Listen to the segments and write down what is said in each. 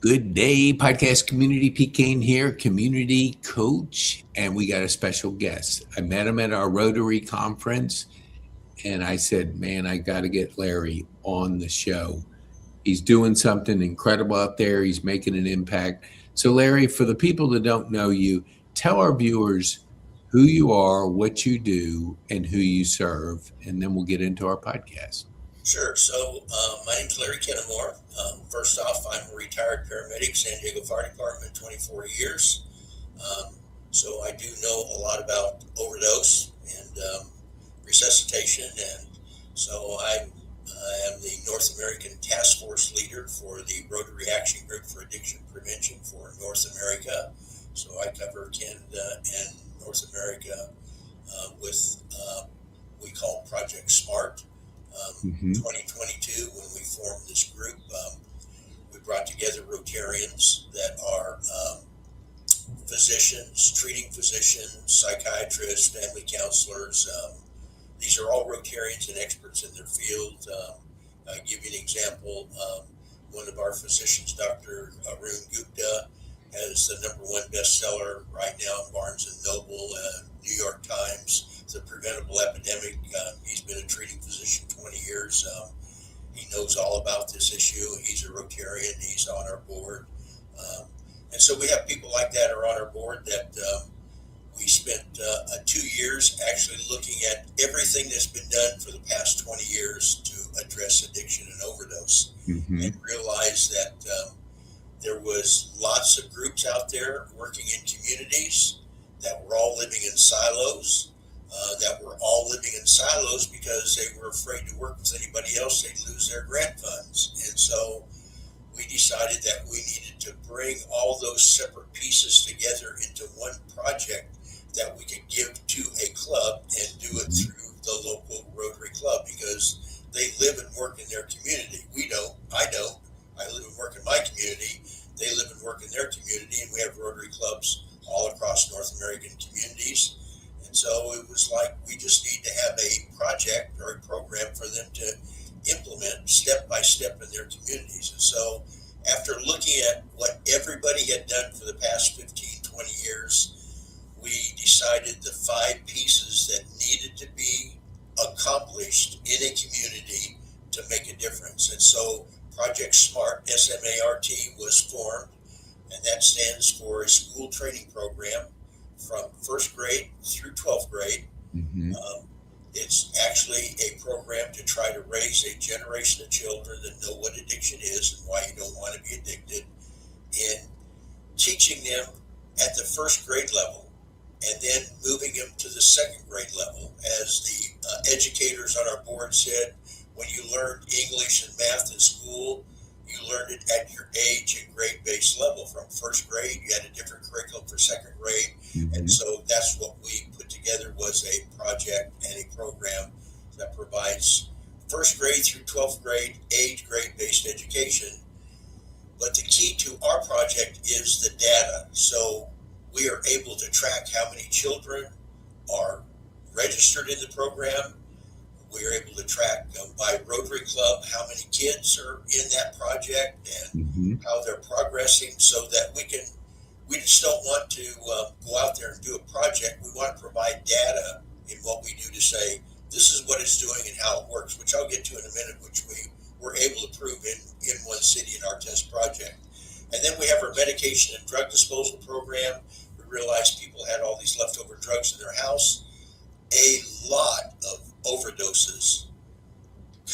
Good day, podcast community. Pete Kane here, community coach, and we got a special guest. I met him at our Rotary conference, and I said, man, I got to get Larry on the show. He's doing something incredible out there. He's making an impact. So, Larry, for the people that don't know you, tell our viewers who you are, what you do, and who you serve, and then we'll get into our podcast. Sure. So, my name's Larry Kenemore. First off, I'm a retired paramedic, San Diego Fire Department, 24 years. So I do know a lot about overdose and resuscitation, and so I am the North American Task Force leader for the Rotary Action Group for Addiction Prevention for North America. So I cover Canada and North America with we call Project SMART. Mm-hmm. 2022, when we formed this group, we brought together Rotarians that are physicians, treating physicians, psychiatrists, family counselors. These are all Rotarians and experts in their field. I'll give you an example. One of our physicians, Dr. Arun Gupta, has the #1 bestseller right now in Barnes & Noble, New York Times, The Preventable Epidemic. He's been a treating physician 20 years. He knows all about this issue. He's a Rotarian. He's on our board. And so we have people like that are on our board that we spent 2 years actually looking at everything that's been done for the past 20 years to address addiction and overdose, Mm-hmm. and realized that there was lots of groups out there working in communities that were all living in silos, because they were afraid to work with anybody else. They'd lose their grant funds. And so we decided that we needed to bring all those separate pieces together into one project that we could give to a club and do it through the local Rotary Club, because they live and work in their community. We don't. I don't. I live and work in my community. They live and work in their community, and we have Rotary clubs all across North American communities. And so it was like we just need to have a project or a program for them to implement step by step in their communities. And so after looking at what everybody had done for the past 15, 20 years, we decided the 5 pieces that needed to be accomplished in a community to make a difference. And so Project SMART, SMART, was formed, and that stands for a school training program from first grade through 12th grade. Mm-hmm. It's actually a program to try to raise a generation of children that know what addiction is and why you don't want to be addicted, and teaching them at the first grade level, and then moving them to the second grade level. As the educators on our board said, when you learned English and math in school, you learned it at your age and grade-based level. From first grade, you had a different curriculum for second grade. Mm-hmm. And so that's what we put together, was a project and a program that provides first grade through 12th grade age grade-based education. But the key to our project is the data. So we are able to track how many children are registered in the program. We are able to track by Rotary Club how many kids are in that project and Mm-hmm. how they're progressing, so that we just don't want to go out there and do a project. We want to provide data in what we do to say, this is what it's doing and how it works, which I'll get to in a minute, which we were able to prove in one city in our test project. And then we have our medication and drug disposal program. We realized people had all these leftover drugs in their house. A lot of overdoses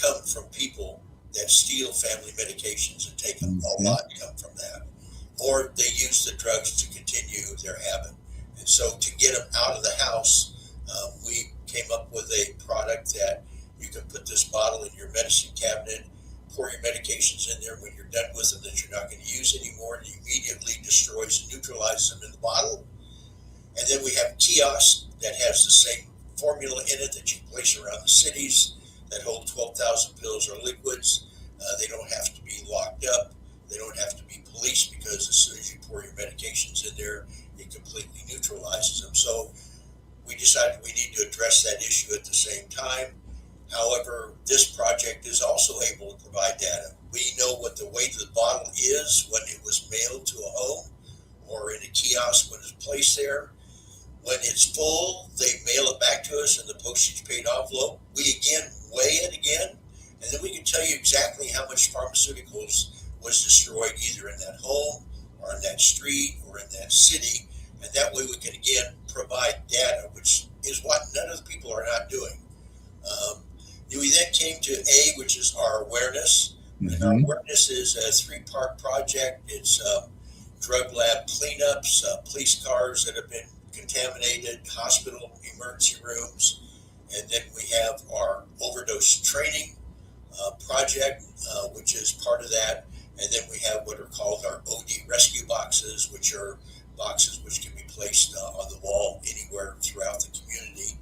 come from people that steal family medications and take them. A lot come from that. Or they use the drugs to continue their habit. And so to get them out of the house, we came up with a product that you can put this bottle in your medicine cabinet, pour your medications in there. When you're done with them that you're not going to use anymore, and it immediately destroys and neutralizes them in the bottle. And then we have kiosks that has the same formula in it that you place around the cities that hold 12,000 pills or liquids. They don't have to be locked up. They don't have to be policed, because as soon as you pour your medications in there, it completely neutralizes them. So we decided we need to address that issue at the same time. However, this project is also able to provide data. We know what the weight of the bottle is when it was was mailed to a home or in a kiosk when it's placed there. When it's full, they mail it back to us in the postage paid envelope. We again weigh it again, and then we can tell you exactly how much pharmaceuticals was destroyed either in that home or in that street or in that city. And that way we can again provide data, which is what none of the people are not doing. We then came to A, which is our awareness. And our awareness is a 3-part project. It's drug lab cleanups, police cars that have been contaminated, hospital emergency rooms, and then we have our overdose training project, which is part of that. And then we have what are called our OD rescue boxes, which are boxes which can be placed on the wall anywhere throughout the community.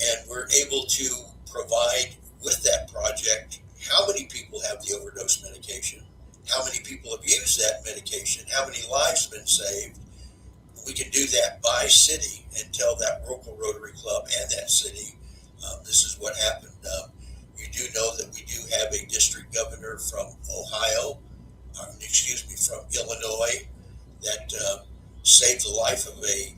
And we're able to provide with that project how many people have the overdose medication, how many people have used that medication, how many lives have been saved. We can do that by city and tell that local Rotary Club and that city, this is what happened. You do know that we do have a district governor from from Illinois that saved the life of a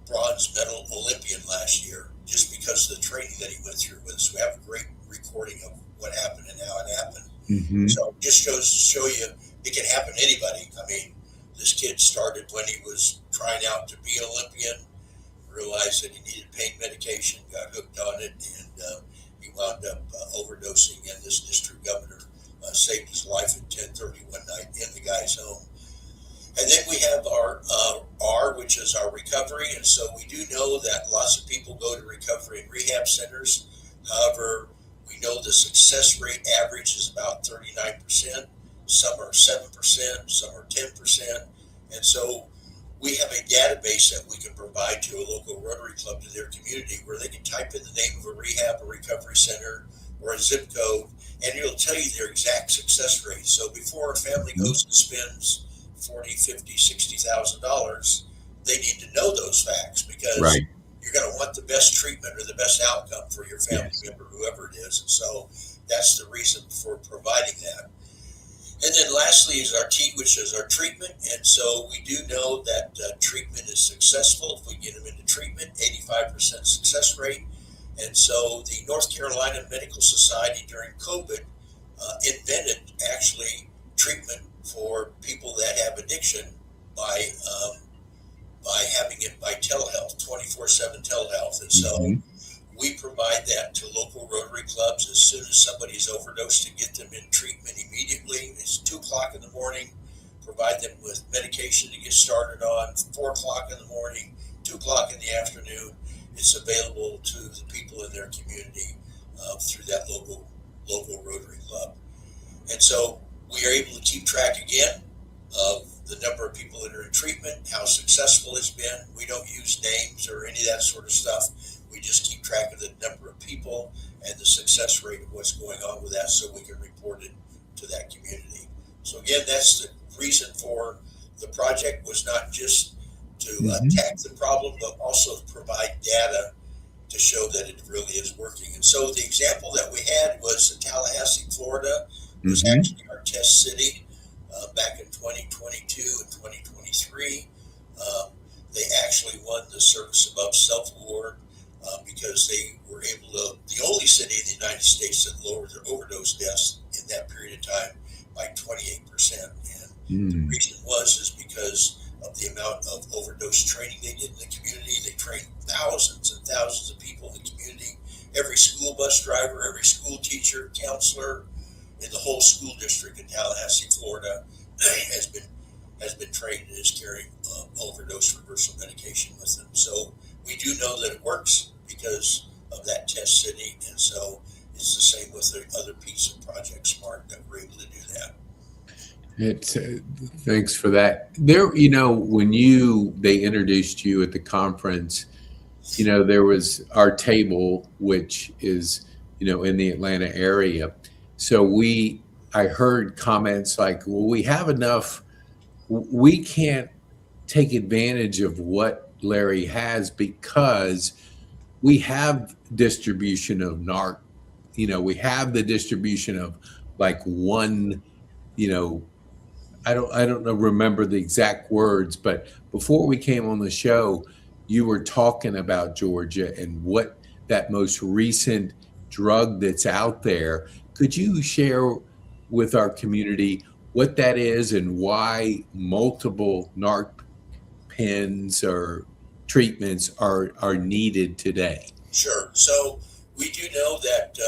bronze medal Olympian last year just because of the training that he went through with us. We have a great recording of what happened and how it happened. So it just goes to show you it can happen to anybody. I mean, this kid started when he was trying out to be an Olympian, realized that he needed pain medication, got hooked on it, and he wound up overdosing, and this district governor saved his life at 10:30 one night in the guy's home. And then we have our R, which is our recovery, and so we do know that lots of people go to recovery and rehab centers. However, we know the success rate average is about 39%. Some are 7%, some are 10%. And so we have a database that we can provide to a local Rotary Club to their community where they can type in the name of a rehab, a recovery center, or a zip code, and it'll tell you their exact success rate. So before a family goes and spends $40,000, $50,000, $60,000, they need to know those facts because you're going to want the best treatment or the best outcome for your family member, whoever it is. And so that's the reason for providing that. And then lastly is our T, which is our treatment. And so we do know that treatment is successful. If we get them into treatment, 85% success rate. And so the North Carolina Medical Society during COVID invented actually treatment for people that have addiction by having it by telehealth, 24/7 telehealth. And so we provide that to local Rotary clubs as soon as somebody's overdosed to get them in treatment immediately. It's 2:00 in the morning, provide them with medication to get started on, 4:00 in the morning, 2:00 in the afternoon. It's available to the people in their community through that local Rotary club. And so we are able to keep track again of the number of people that are in treatment, how successful it's been. We don't use names or any of that sort of stuff. We just keep track of the number of people and the success rate of what's going on with that so we can report it to that community. So again, that's the reason for the project, was not just to attack the problem, but also to provide data to show that it really is working. And so the example that we had was in Tallahassee, Florida. It was actually our test city back in 2022 and 2023. They actually won the Service Above Self Award because they were able to, the only city in the United States that lowered their overdose deaths in that period of time by 28%. And the reason is because of the amount of overdose training they did in the community. They trained thousands and thousands of people in the community. Every school bus driver, every school teacher, counselor in the whole school district in Tallahassee, Florida, has been trained and is carrying overdose reversal medication with them. So we do know that it works because of that test city, and so it's the same with the other piece of Project Smart that we're able to do that. It's thanks for that. There, when they introduced you at the conference, there was our table, which is, in the Atlanta area. So I heard comments like, well, we have enough, we can't take advantage of what Larry has because we have distribution of narc, we have the distribution of like one, I don't know, remember the exact words, but before we came on the show, you were talking about Georgia and what that most recent drug that's out there. Could you share with our community what that is and why multiple narc pens or treatments are needed today? Sure. So we do know that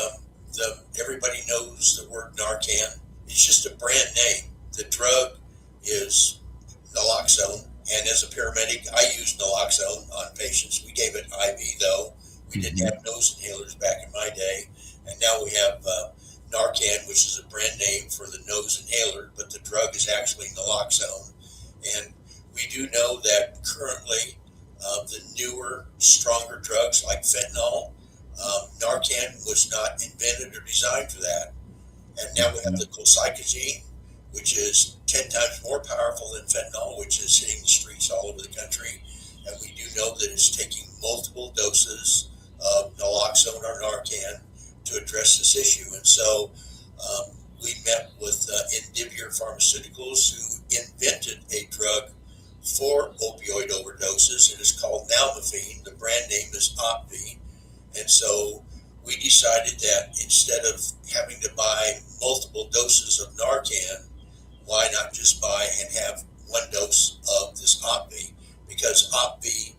everybody knows the word Narcan. It's just a brand name. The drug is Naloxone, and as a paramedic, I use Naloxone on patients. We gave it IV though. We didn't Mhm. have nose inhalers back in my day, and now we have Narcan, which is a brand name for the nose inhaler, but the drug is actually Naloxone. And we do know that currently the newer, stronger drugs like fentanyl, Narcan was not invented or designed for that. And now we have the colchicine, which is 10 times more powerful than fentanyl, which is hitting the streets all over the country. And we do know that it's taking multiple doses of naloxone or Narcan to address this issue. And so we met with Indivior Pharmaceuticals, who invented a drug for opioid overdoses. It is called nalmefene. The brand name is Opvee. And so we decided that instead of having to buy multiple doses of Narcan, why not just buy and have one dose of this Opvee? Because Opvee,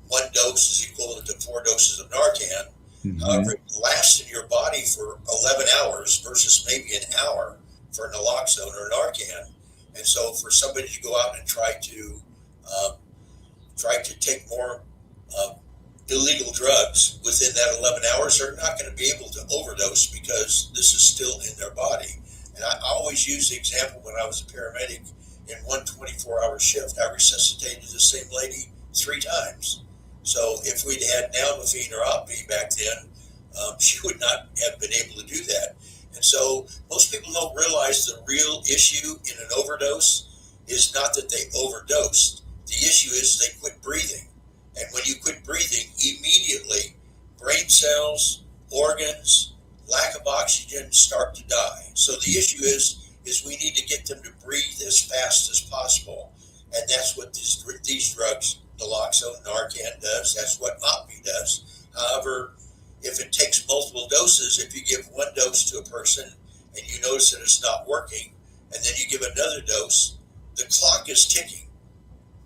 one dose is equivalent to 4 doses of Narcan. Mhm. However, it lasts in your body for 11 hours versus maybe an hour for naloxone or Narcan. And so for somebody to go out and try to take more illegal drugs within that 11 hours, they're not going to be able to overdose because this is still in their body. And I always use the example when I was a paramedic. In one 24-hour shift, I resuscitated the same lady 3 times. So if we'd had nalmefene or Opvee back then, she would not have been able to do that. And so most people don't realize the real issue in an overdose is not that they overdosed. The issue is they quit breathing. And when you quit breathing, immediately brain cells, organs, lack of oxygen start to die. So the issue is we need to get them to breathe as fast as possible. And that's what these drugs, naloxone, Narcan does. That's what Opvee does. However, if it takes multiple doses, if you give one dose to a person and you notice that it's not working, and then you give another dose, the clock is ticking.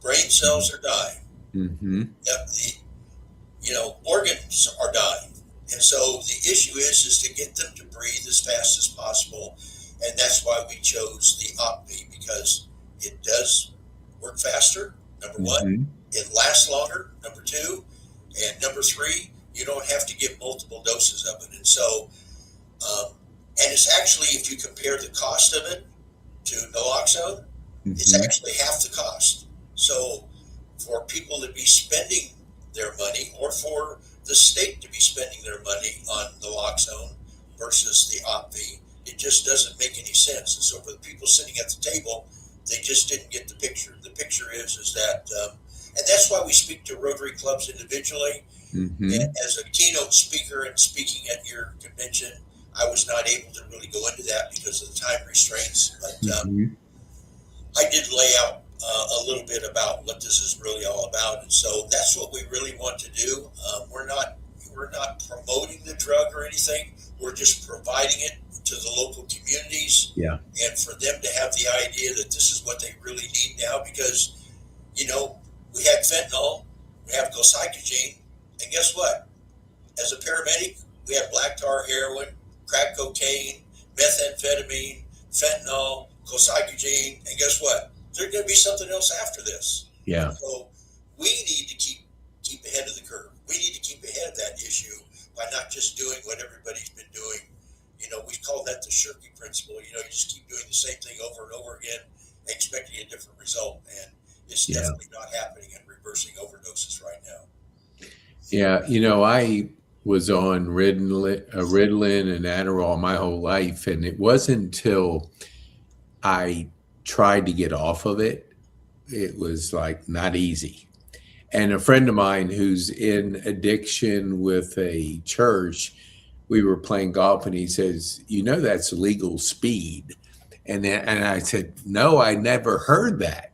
Brain cells are dying. Mm-hmm. Organs are dying. And so the issue is to get them to breathe as fast as possible. And that's why we chose the Opvee, because it does work faster, number one. It lasts longer, number 2. And number 3, you don't have to give multiple doses of it. And so, and it's actually, if you compare the cost of it to naloxone, it's actually half the cost. So for people to be spending their money, or for the state to be spending their money on naloxone versus the Opvee, it just doesn't make any sense. And so for the people sitting at the table, they just didn't get the picture. The picture is that, and that's why we speak to Rotary clubs individually. And as a keynote speaker and speaking at your convention, I was not able to really go into that because of the time restraints. But I did lay out a little bit about what this is really all about, and so that's what we really want to do. We're not promoting the drug or anything. We're just providing it to the local communities, and for them to have the idea that this is what they really need now. Because we had fentanyl, we have colchicine, and guess what? As a paramedic, we have black tar heroin, crack cocaine, methamphetamine, fentanyl, colchicine, and guess what? There's going to be something else after this. Yeah. So we need to keep ahead of the curve. We need to keep ahead of that issue by not just doing what everybody's been doing. We call that the Shirky principle. You just keep doing the same thing over and over again, expecting a different result. And it's definitely not happening in reversing overdoses right now. Yeah. I was on Ritalin and Adderall my whole life, and it wasn't until I tried to get off of it, it was like not easy. And a friend of mine who's in addiction with a church, we were playing golf and he says, that's legal speed. And I said, no, I never heard that,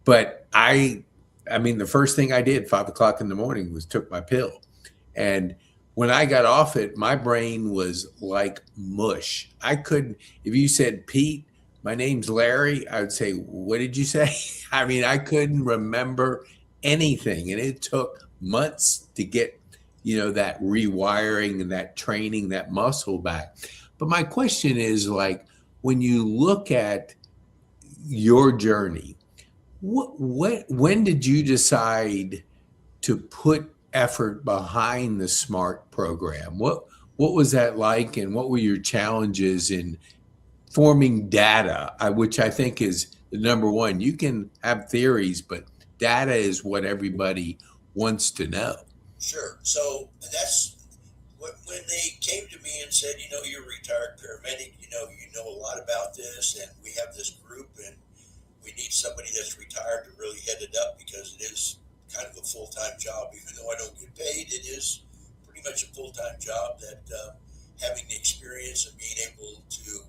but I mean, the first thing I did 5 o'clock in the morning was took my pill. And when I got off it, my brain was like mush. I couldn't, if you said, Pete, my name's Larry, I would say, what did you say? I mean, I couldn't remember anything. And it took months to get, that rewiring and that training, that muscle back. But my question is, like, when you look at your journey, when did you decide to put effort behind the SMART program? What was that like, and what were your challenges in forming data, which I think is the number one? You can have theories, but data is what everybody wants to know. Sure. So that's when they came to me and said, you're a retired paramedic, you know a lot about this, and we have this group, and we need somebody that's retired to really head it up, because it is kind of a full-time job. Even though I don't get paid, it is pretty much a full-time job. That having the experience of being able to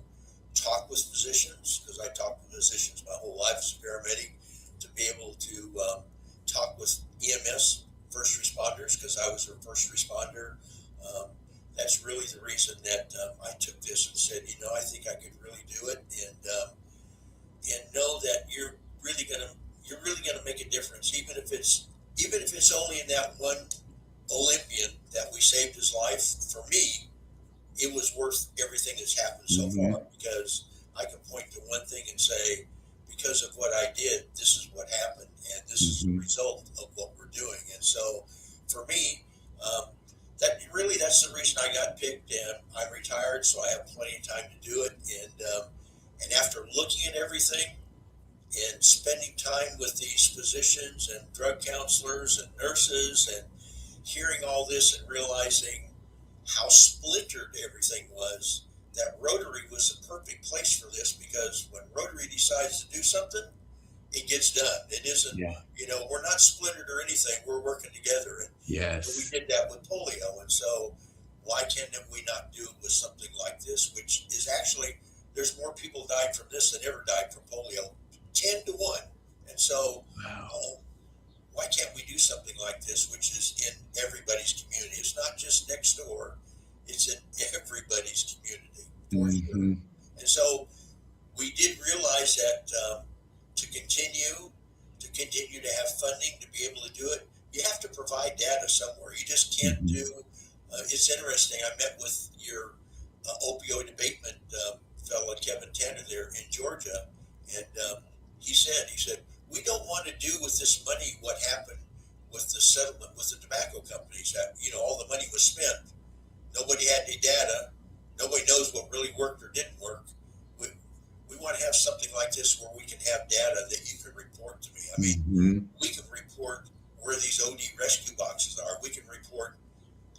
talk with physicians, because I talked with physicians my whole life as a paramedic, to be able to talk with EMS, first responders, because I was a first responder. That's really the reason that I took this and said, I think I could really do it, and know that you're really gonna make a difference, even if it's only in that one Olympian that we saved his life. For me, it was worth everything that's happened so far, because I can point to one thing and say, because of what I did, this is what happened, and this is the result of what we're doing. And so for me, that's the reason I got picked, and I'm retired, so I have plenty of time to do it. And after looking at everything and spending time with these physicians and drug counselors and nurses, and hearing all this and realizing how splintered everything was, that Rotary was the perfect place for this, because when Rotary decides to do something, it gets done. It isn't, we're not splintered or anything. We're working together. And yes, we did that with polio. And so why can't we not do it with something like this, which is actually, there's more people died from this than ever died from polio, 10 to 1. And so why can't we do something like this, which is in everybody's community? It's not just next door. It's in everybody's community, for sure. And so we did realize that to continue to have funding to be able to do it, you have to provide data somewhere. You just can't do. It's interesting. I met with your opioid abatement fellow, Kevin Tanner, there in Georgia, and he said, we don't want to do with this money what happened with the settlement with the tobacco companies. That all the money was spent. Nobody had any data. Nobody knows what really worked or didn't work. We want to have something like this where we can have data that you can report to me. I mean, we can report where these OD rescue boxes are. We can report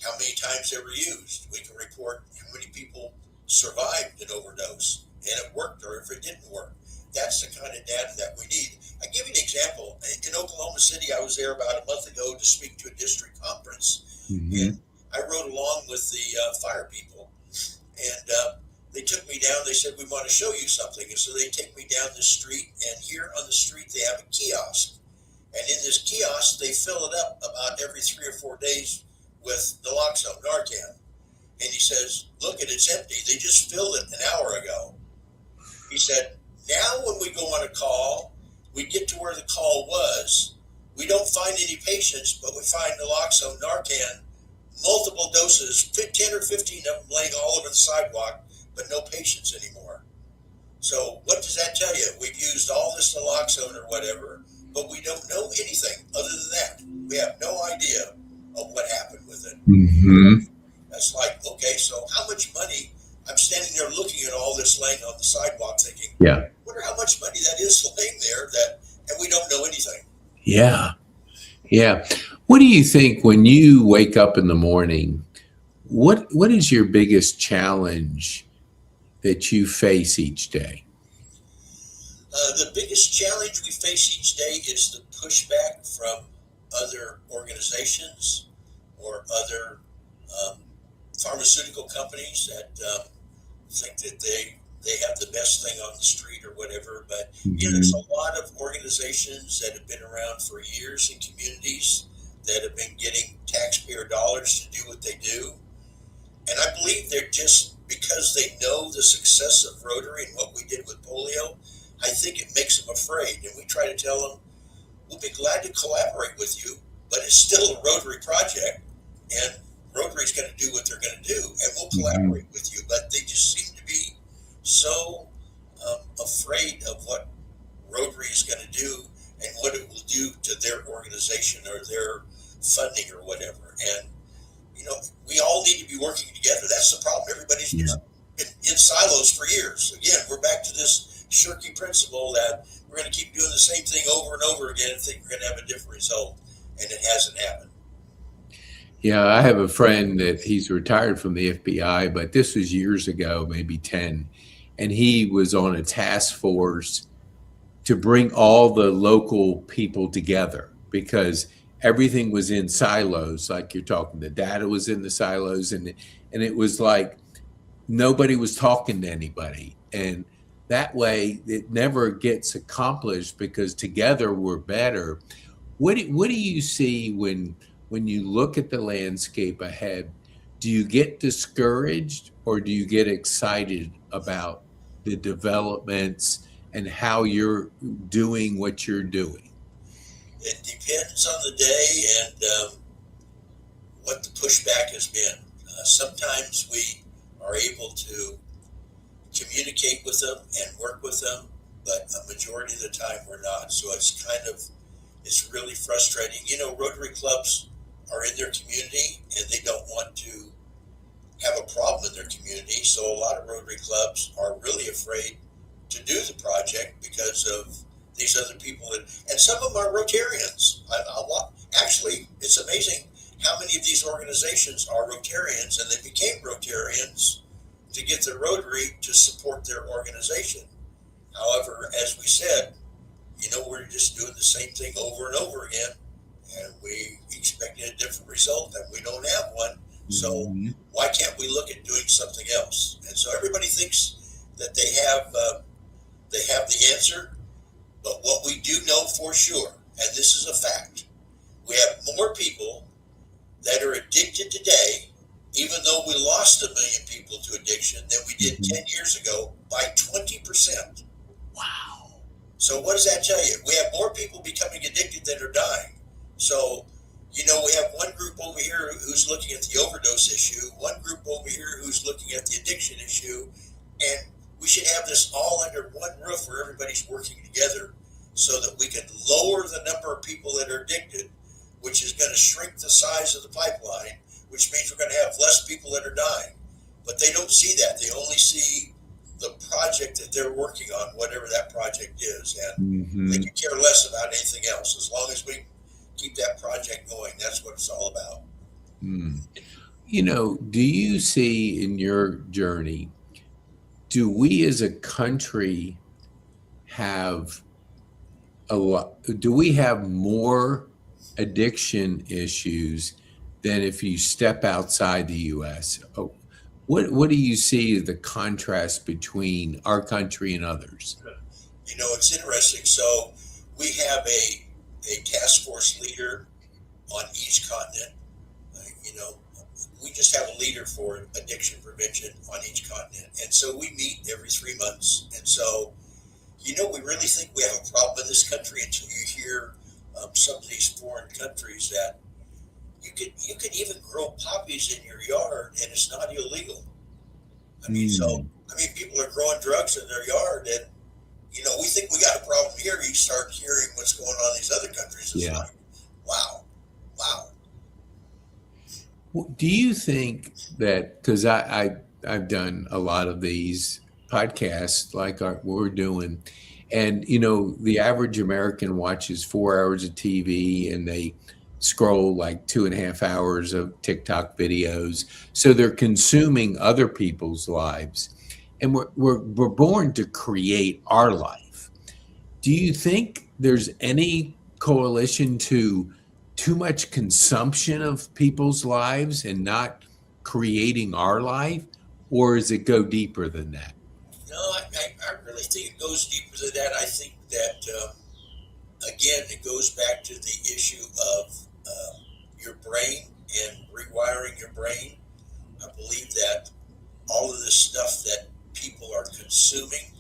how many times they were used. We can report how many people survived an overdose and it worked, or if it didn't work. That's the kind of data that we need. I give you an example. In Oklahoma City, I was there about a month ago to speak to a district conference. And I rode along with the fire people, and they took me down. They said, we want to show you something. And so they take me down the street, and here on the street they have a kiosk. And in this kiosk, they fill it up about every 3 or 4 days with Naloxone, Narcan. And he says, look, it's empty. They just filled it an hour ago. He said, now when we go on a call, we get to where the call was. We don't find any patients, but we find Naloxone, Narcan, multiple doses, 10 or 15 of them laying all over the sidewalk, but no patients anymore. So what does that tell you? We've used all this Naloxone or whatever, but we don't know anything other than that. We have no idea of what happened with it. That's like, okay, so how much money? I'm standing there looking at all this laying on the sidewalk thinking, wonder how much money that is laying there, and we don't know anything. Yeah. What do you think when you wake up in the morning? What is your biggest challenge that you face each day? The biggest challenge we face each day is the pushback from other organizations or other pharmaceutical companies that think that they they have the best thing on the street or whatever. But there's Mhm. a lot of organizations that have been around for years in communities that have been getting taxpayer dollars to do what they do. And I believe they're just because they know the success of Rotary and what we did with polio, I think it makes them afraid. And we try to tell them, we'll be glad to collaborate with you, but it's still a Rotary project, and Rotary's going to do what they're going to do, and we'll Mhm. collaborate with you. But they just seem to be so afraid of what Rotary is going to do and what it will do to their organization or their funding or whatever. And we all need to be working together. That's the problem. Everybody's Yeah. just been in silos for years. Again, we're back to this shirky principle that we're going to keep doing the same thing over and over again and think we're going to have a different result, and it hasn't happened. Yeah, I have a friend that he's retired from the FBI, but this was years ago, maybe 10, and he was on a task force to bring all the local people together because everything was in silos, like you're talking. The data was in the silos, and it was like nobody was talking to anybody. And that way it never gets accomplished because together we're better. What do you see when you look at the landscape ahead? Do you get discouraged or do you get excited about the developments and how you're doing what you're doing? It depends on the day and what the pushback has been. Sometimes we are able to communicate with them and work with them, but a majority of the time we're not. So it's really frustrating. Rotary clubs are in their community and they don't want to have a problem in their community. So a lot of Rotary clubs are really afraid to do the project because of these other people. And some of them are Rotarians. Actually, it's amazing how many of these organizations are Rotarians, and they became Rotarians to get the Rotary to support their organization. However, as we said, we're just doing the same thing over and over again, and we expected a different result, and we don't have one. So Mhm. why can't we look at doing something else? And so everybody thinks that they have the answer, but what we do know for sure, and this is a fact, we have more people that are addicted today, even though we lost 1 million people to addiction, than we did Mhm. 10 years ago by 20%. Wow. So what does that tell you? We have more people becoming addicted than are dying. So, we have one group over here who's looking at the overdose issue, one group over here who's looking at the addiction issue, and we should have this all under one roof where everybody's working together so that we can lower the number of people that are addicted, which is going to shrink the size of the pipeline, which means we're going to have less people that are dying. But they don't see that. They only see the project that they're working on, whatever that project is, and they Mhm. could care less about anything else. As long as we keep that project going, that's what it's all about. Mm. Do you see in your journey, do we as a country have a lot, do we have more addiction issues than if you step outside the US? What do you see as the contrast between our country and others? It's interesting. So we have a task force leader on each continent. We just have a leader for addiction prevention on each continent. And so we meet every 3 months. And so, we really think we have a problem in this country until you hear some of these foreign countries that you could even grow poppies in your yard and it's not illegal. Mm, People are growing drugs in their yard, and we think we got a problem here. You start hearing what's going on in these other countries. It's yeah. like, wow, wow. Do you think that, because I've done a lot of these podcasts like we're doing, and the average American watches 4 hours of TV and they scroll like 2.5 hours of TikTok videos. So they're consuming other people's lives. And we're born to create our life. Do you think there's any coalition to too much consumption of people's lives and not creating our life? Or does it go deeper than that? No, I really think it goes deeper than that. I think that, again, it goes back to the issue of your brain and rewiring your brain. I believe that all of this stuff that people are consuming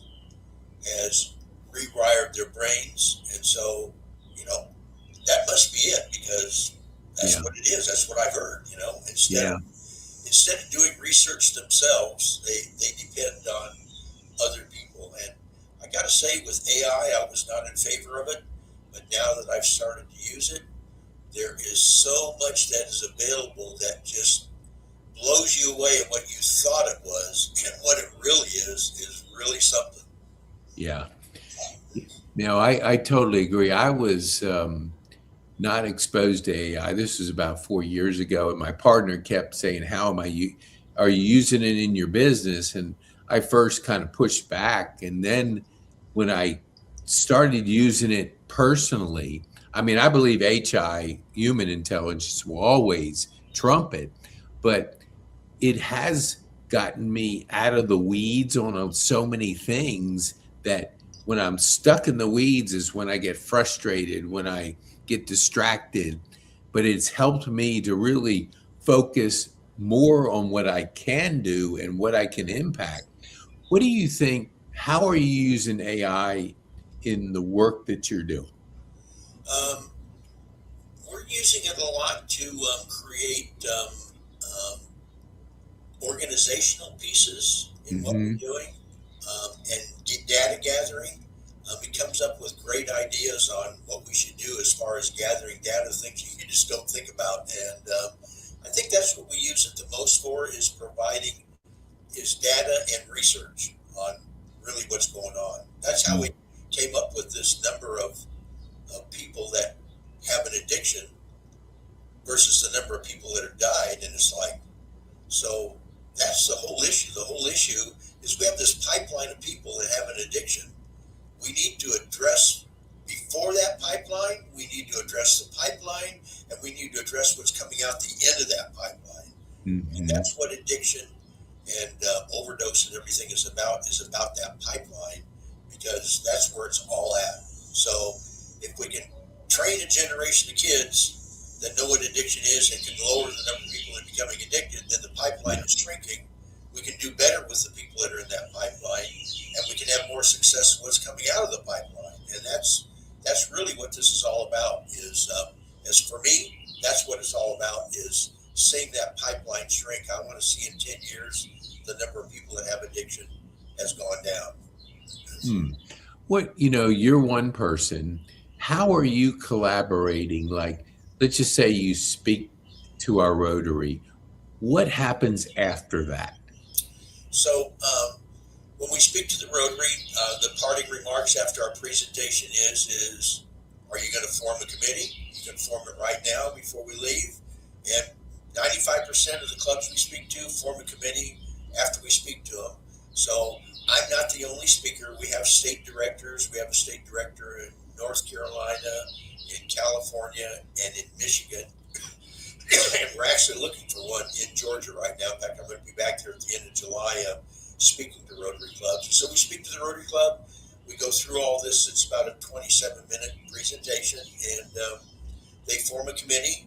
has rewired their brains. And so, you know, that must be it, because that's Yeah. what it is. That's what I heard, Yeah. instead of doing research themselves, they depend on other people. And I got to say, with AI, I was not in favor of it. But now that I've started to use it, there is so much that is available that just blows you away at what you thought it was, and what it really is really something. Yeah. No, I totally agree. I was not exposed to AI. This was about 4 years ago, and my partner kept saying, "How am I? Are you using it in your business?" And I first kind of pushed back, and then when I started using it personally, I mean, I believe HI, human intelligence, will always trump it, but it has gotten me out of the weeds on so many things that when I'm stuck in the weeds is when I get frustrated, when I get distracted. But it's helped me to really focus more on what I can do and what I can impact. What do you think? How are you using AI in the work that you're doing? Um, we're using it a lot to create organizational pieces in what we're Hmm. doing, and data gathering. It comes up with great ideas on what we should do as far as gathering data, things you just don't think about. And I think that's what we use it the most for, is providing is data and research on really what's going on. That's how we came up with this number of people that have an addiction versus the number of people that have died. And it's like, so that's the whole issue. The whole issue is we have this pipeline of people that have an addiction. We need to address, before that pipeline, we need to address the pipeline, and we need to address what's coming out the end of that pipeline. And Hmm. that's what addiction and overdose and everything is about that pipeline, because that's where it's all at. So if we can train a generation of kids that know what addiction is and can lower the number of people that are becoming addicted, then the pipeline Yeah. is shrinking. We can do better with the people that are in that pipeline, and we can have more success in what's coming out of the pipeline. And that's really what this is all about. As for me, that's what it's all about, is seeing that pipeline shrink. I want to see in 10 years the number of people that have addiction has gone down. Hmm. You're one person. How are you collaborating? Like, let's just say you speak to our Rotary. What happens after that? So when we speak to the Rotary, the parting remarks after our presentation is are you going to form a committee? You can form it right now before we leave. And 95% of the clubs we speak to form a committee after we speak to them. So I'm not the only speaker. We have state directors. We have a state director in North Carolina, in California, and in Michigan. And we're actually looking for one in Georgia right now. In fact, I'm going to be back there at the end of July speaking to Rotary clubs. So we speak to the Rotary Club. We go through all this. It's about a 27-minute presentation, and they form a committee.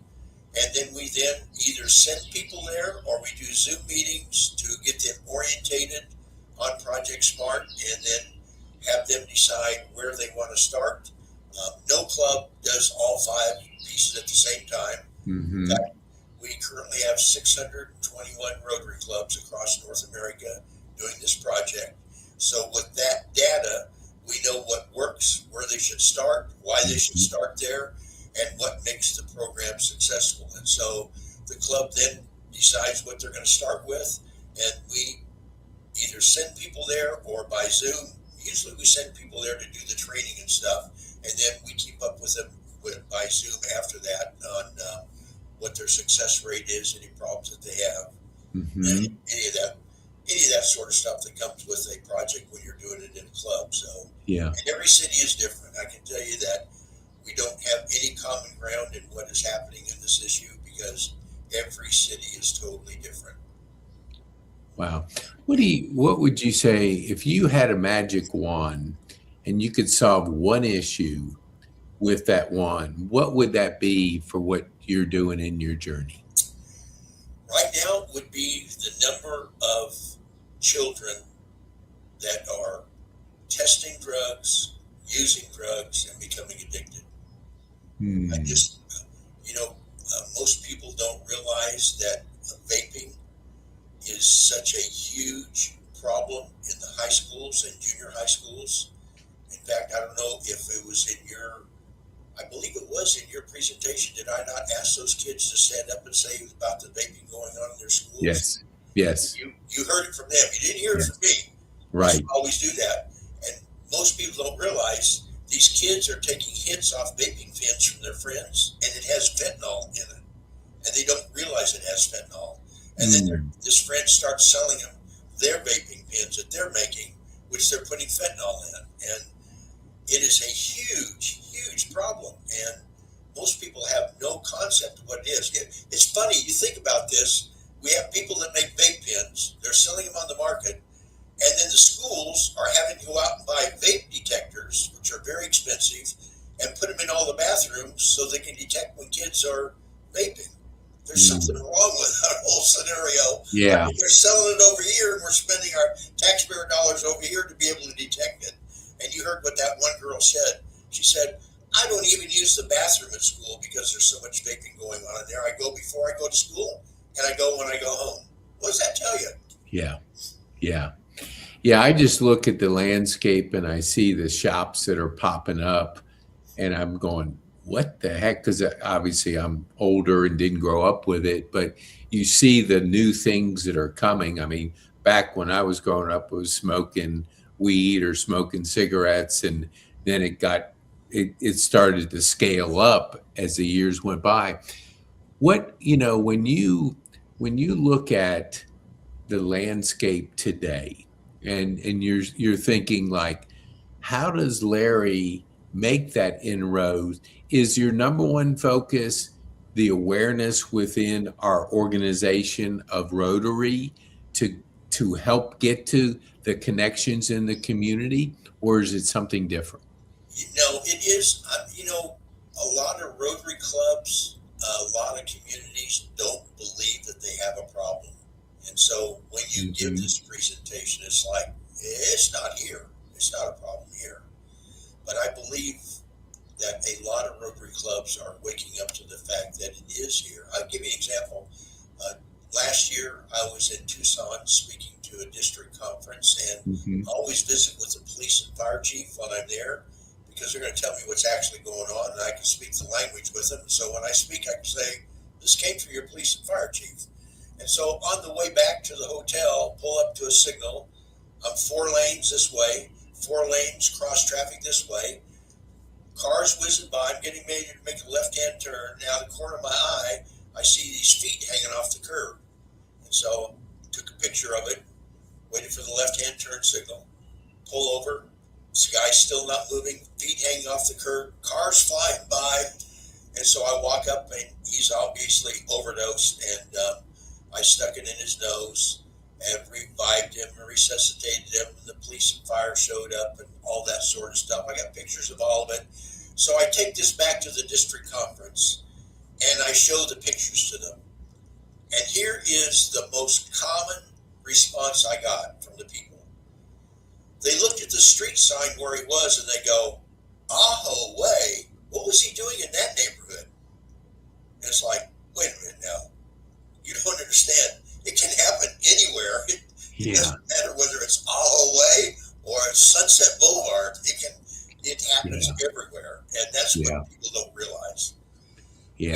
And then we either send people there, or we do Zoom meetings to get them orientated on Project Smart, and then have them decide where they want to start. No club does all 5 pieces at the same time. In Hmm. fact, we currently have 621 Rotary clubs across North America doing this project. So with that data, we know what works, where they should start, why they should start there, and what makes the program successful. And so the club then decides what they're going to start with, and we either send people there or by Zoom. Usually we send people there to do the training and stuff, and then we keep up with them by Zoom after that on what their success rate is, any problems that they have, and Hmm. any of that sort of stuff that comes with a project when you're doing it in a club. So, Yeah. and every city is different. I can tell you that we don't have any common ground in what is happening in this issue, because every city is totally different. Wow. What would you say if you had a magic wand and you could solve one issue with that wand? What would that be for what you're doing in your journey? Right now would be the number of children that are testing drugs, using drugs, and becoming addicted. I Hmm. just, most people don't realize that vaping is such a huge problem in the high schools and junior high schools. In fact, I don't know if it was in I believe it was in your presentation. Did I not ask those kids to stand up and say about the vaping going on in their schools? Yes. Yes. You heard it from them. You didn't hear it from Yes. me. We Right. always do that. And most people don't realize these kids are taking hits off vaping pens from their friends, and it has fentanyl in it. And they don't realize it has fentanyl. And then Mm. this friend starts selling them their vaping pens that they're making, which they're putting fentanyl in. And it is a huge, huge problem. And most people have no concept of what it is. It's funny, you think about this. We have people that make vape pens, they're selling them on the market, and then the schools are having to go out and buy vape detectors, which are very expensive, and put them in all the bathrooms so they can detect when kids are vaping. There's something Mm. wrong with that whole scenario. I Yeah. mean, they're selling it over here, and we're spending our taxpayer dollars over here to be able to detect it. And you heard what that one girl said. She said, I don't even use the bathroom at school because there's so much vaping going on in there. I go before I go to school, and I go when I go home. What does that tell you? Yeah. Yeah. Yeah. I just look at the landscape and I see the shops that are popping up and I'm going, what the heck? Because obviously I'm older and didn't grow up with it, but you see the new things that are coming. I mean, back when I was growing up, it was smoking weed or smoking cigarettes, and then it started to scale up as the years went by. When you look at the landscape today, and you're thinking like, how does Larry make that inroad? Is your number one focus the awareness within our organization of Rotary to help get to the connections in the community, or is it something different? It is, a lot of Rotary clubs, a lot of communities don't believe that they have a problem. And so when you give Hmm. this presentation, it's like, it's not here. It's not a problem here. But I believe that a lot of Rotary clubs are waking up to the fact that it is here. I'll give you an example. Uh, Last year, I was in Tucson speaking to a district conference, and Hmm. I always visit with the police and fire chief while I'm there because they're going to tell me what's actually going on, and I can speak the language with them. So when I speak, I can say, this came from your police and fire chief. And so on the way back to the hotel, pull up to a signal. I'm 4 lanes this way, 4 lanes cross traffic this way. Cars whizzing by. I'm getting ready to make a left-hand turn. Now, the corner of my eye, I see these feet hanging off the curb. And so, took a picture of it, waited for the left-hand turn signal, pull over. This guy's still not moving, feet hanging off the curb, cars flying by. And so I walk up, and he's obviously overdosed, and I stuck it in his nose and revived him and resuscitated him. And the police and fire showed up and all that sort of stuff. I got pictures of all of it. So I take this back to the district conference and I show the pictures to them. And here is the most common response I got from the people. They looked at the street sign where he was and they go, Aho way, what was he doing in that neighborhood? And it's like, wait a minute now. You don't understand. It can happen anywhere. It Yeah. doesn't matter whether it's Aho way or it's Sunset Boulevard. It happens Yeah. everywhere. And that's Yeah. what people don't realize. Yeah.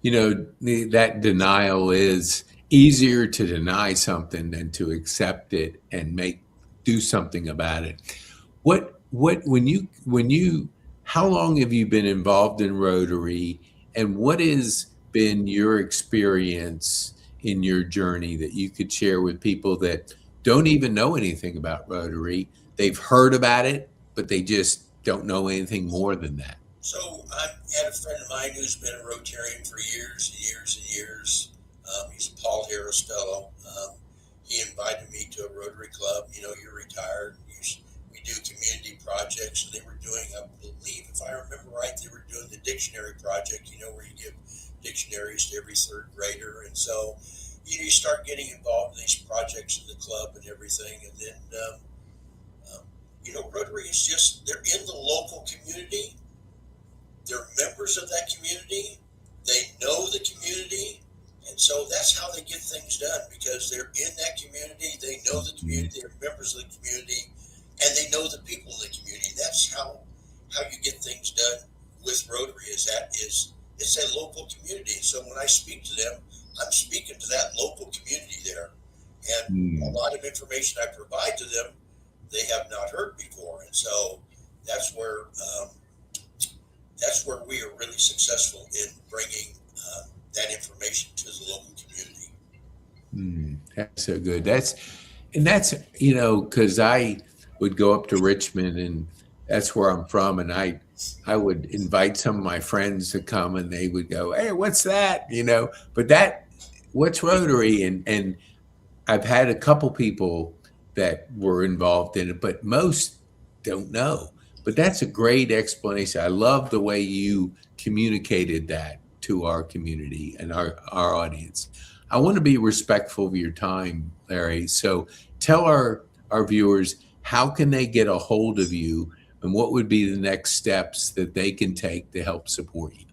That denial is easier to deny something than to accept it and do something about it. How long have you been involved in Rotary, and what has been your experience in your journey that you could share with people that don't even know anything about Rotary? They've heard about it, but they just don't know anything more than that. So I had a friend of mine who's been a Rotarian for years and years and years. He's a Paul Harris fellow. he invited me to a Rotary Club. You're retired. We do community projects, and they were doing, I believe, if I remember right, they were doing the dictionary project. Where you give dictionaries to every third grader, and so you start getting involved in these projects in the club and everything, and then Rotary is they're in the local community. They're members of that community. They know the community. And so that's how they get things done, because they're in that community. They know the community. They're members of the community, and they know the people in the community. That's how you get things done with Rotary. It's a local community. So when I speak to them, I'm speaking to that local community there. And a lot of information I provide to them, they have not heard before. And so that's where we are really successful in bringing that information to the local community. That's so good. That's because I would go up to Richmond, and that's where I'm from, and I would invite some of my friends to come, and they would go, "Hey, what's that?" But what's Rotary? And I've had a couple people that were involved in it, but most don't know. But that's a great explanation. I love the way you communicated that to our community and our audience. I want to be respectful of your time, Larry. So tell our viewers, how can they get a hold of you, and what would be the next steps that they can take to help support you?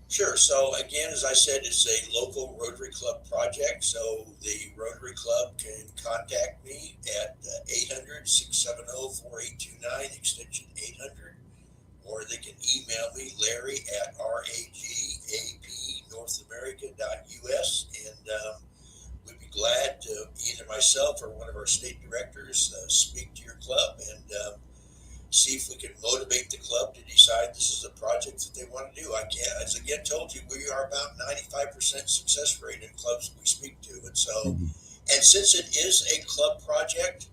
Sure. So again, as I said, it's a local Rotary Club project. So the Rotary Club can contact me at 800-670-4829, extension 800, or they can email me, Larry at ragapnorthamerica.us, and we'd be glad to, either myself or one of our state directors, speak to your club and see if we can motivate the club to decide this is a project that they want to do. As again told you, we are about 95% success rate in clubs we speak to. And so, and since it is a club project,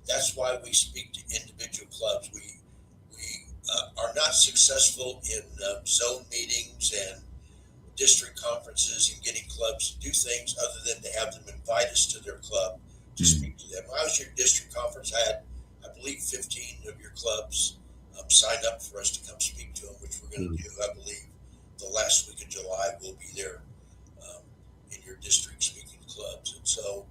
that's why we speak to individual clubs. We are not successful in zone meetings and district conferences and getting clubs to do things other than to have them invite us to their club to speak to them. When I was at your district conference, I had, I believe, 15 of your clubs sign up for us to come speak to them, which we're going to do, I believe, the last week of July. We'll be there in your district speaking to clubs. And so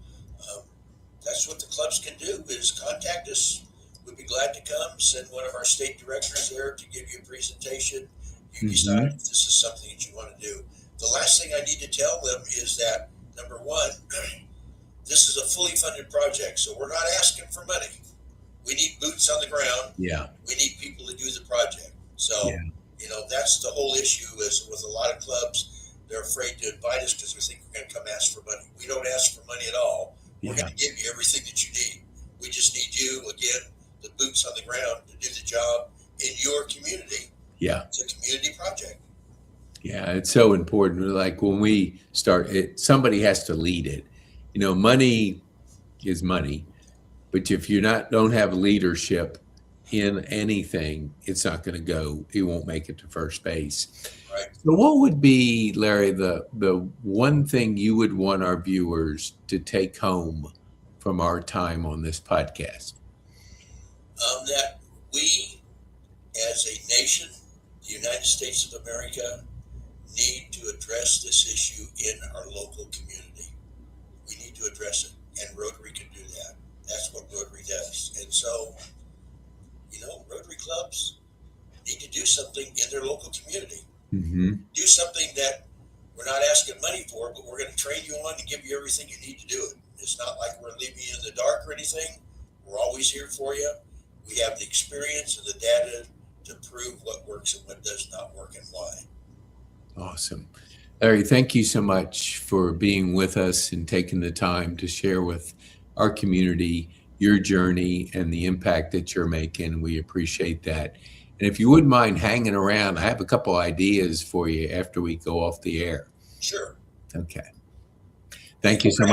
that's what the clubs can do, is contact us. We'd be glad to come, send one of our state directors there to give you a presentation. You decide if this is something that you want to do. The last thing I need to tell them is that, number one, this is a fully funded project, so we're not asking for money. We need boots on the ground. Yeah. We need people to do the project. So, that's the whole issue, is with a lot of clubs, they're afraid to invite us because they think we're going to come ask for money. We don't ask for money at all. We're going to give you everything that you need. We just need you, again, the boots on the ground, to do the job in your community. Yeah. It's a community project. Yeah, it's so important. Like when we start it, somebody has to lead it. Money is money, but if you don't have leadership in anything, it's not going to go. You won't make it to first base. Right. So what would be, Larry, the one thing you would want our viewers to take home from our time on this podcast? That we, as a nation, the United States of America, need to address this issue in our local community. We need to address it, and Rotary can do that. That's what Rotary does. And so, Rotary clubs need to do something in their local community. Do something that we're not asking money for, but we're going to train you on and give you everything you need to do it. It's not like we're leaving you in the dark or anything. We're always here for you. We have the experience and the data to prove what works and what does not work and why. Awesome. Larry, thank you so much for being with us and taking the time to share with our community your journey and the impact that you're making. We appreciate that. And if you wouldn't mind hanging around, I have a couple ideas for you after we go off the air. Sure. Okay. Thank you so much.